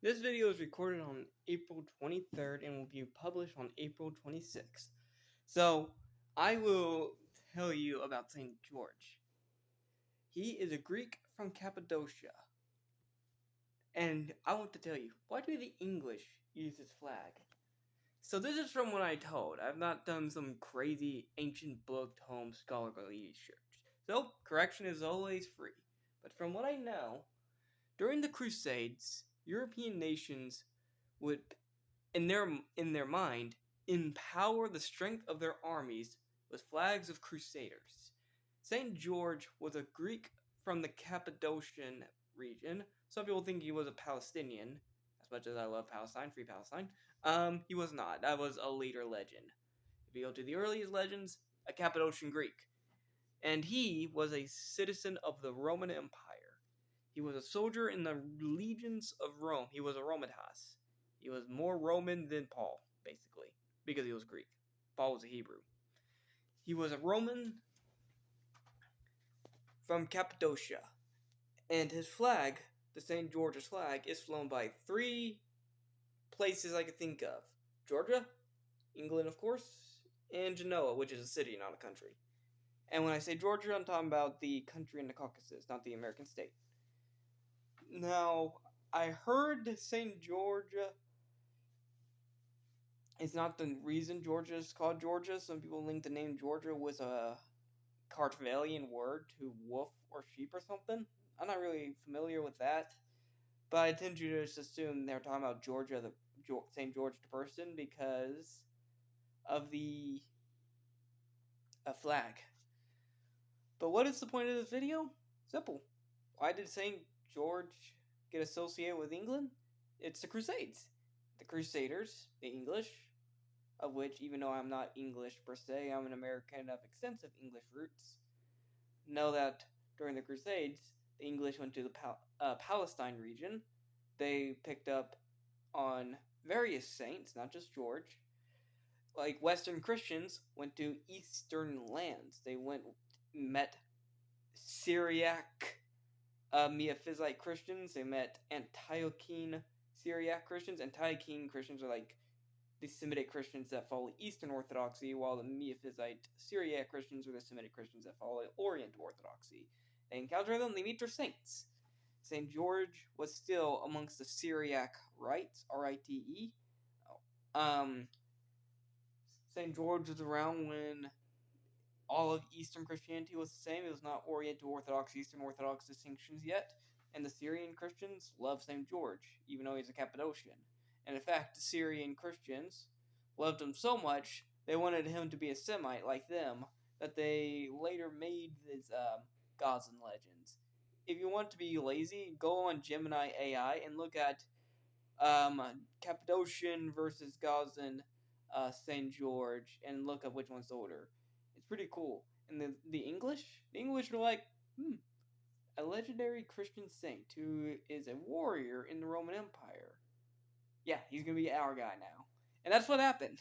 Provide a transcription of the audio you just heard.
This video is recorded on April 23rd and will be published on April 26th. So, I will tell you about St. George. He is a Greek from Cappadocia. And I want to tell you, why do the English use his flag? So this is from what I told. I've not done some crazy ancient book home scholarly research. So, correction is always free. But from what I know, during the Crusades, European nations would in their mind, empower the strength of their armies with flags of crusaders. Saint George was a Greek from the Cappadocian region. Some people think he was a Palestinian. As much as I love Palestine, free Palestine. He was not. That was a later legend. If you go to the earliest legends, a Cappadocian Greek. And he was a citizen of the Roman Empire. He was a soldier in the legions of Rome. He was a Romatas. He was more Roman than Paul, basically, because he was Greek. Paul was a Hebrew. He was a Roman from Cappadocia. And his flag, the St. George's flag, is flown by three places I could think of. Georgia, England, of course, and Genoa, which is a city, not a country. And when I say Georgia, I'm talking about the country in the Caucasus, not the American state. Now, I heard St. Georgia is not the reason Georgia is called Georgia. Some people link the name Georgia with a Cartvalian word to wolf or sheep or something. I'm not really familiar with that, but I tend to just assume they're talking about Georgia, the St. George the person, because of the flag. But what is the point of this video? Simple. Why did St. George get associated with England? It's the Crusades. The Crusaders, the English, of which, even though I'm not English per se, I'm an American of extensive English roots, know that during the Crusades, the English went to the Palestine region. They picked up on various saints, not just George. Like Western Christians went to Eastern lands. They met Syriac Miaphysite Christians. They met Antiochian Syriac Christians. Antiochian Christians are like the Semitic Christians that follow Eastern Orthodoxy, while the Miaphysite Syriac Christians are the Semitic Christians that follow Orient Orthodoxy. They encounter them, they meet their saints. St. George was still amongst the Syriac rites, R-I-T-E. St. George was around when all of Eastern Christianity was the same. It was not Orient Orthodox, Eastern Orthodox distinctions yet. And the Syrian Christians love St. George, even though he's a Cappadocian. And in fact, the Syrian Christians loved him so much, they wanted him to be a Semite like them, that they later made these gods and legends. If you want to be lazy, go on Gemini AI and look at Cappadocian versus Gazan St. George and look up which one's older. It's pretty cool. And the English? The English are like, a legendary Christian saint who is a warrior in the Roman Empire. Yeah, he's gonna be our guy now. And that's what happened.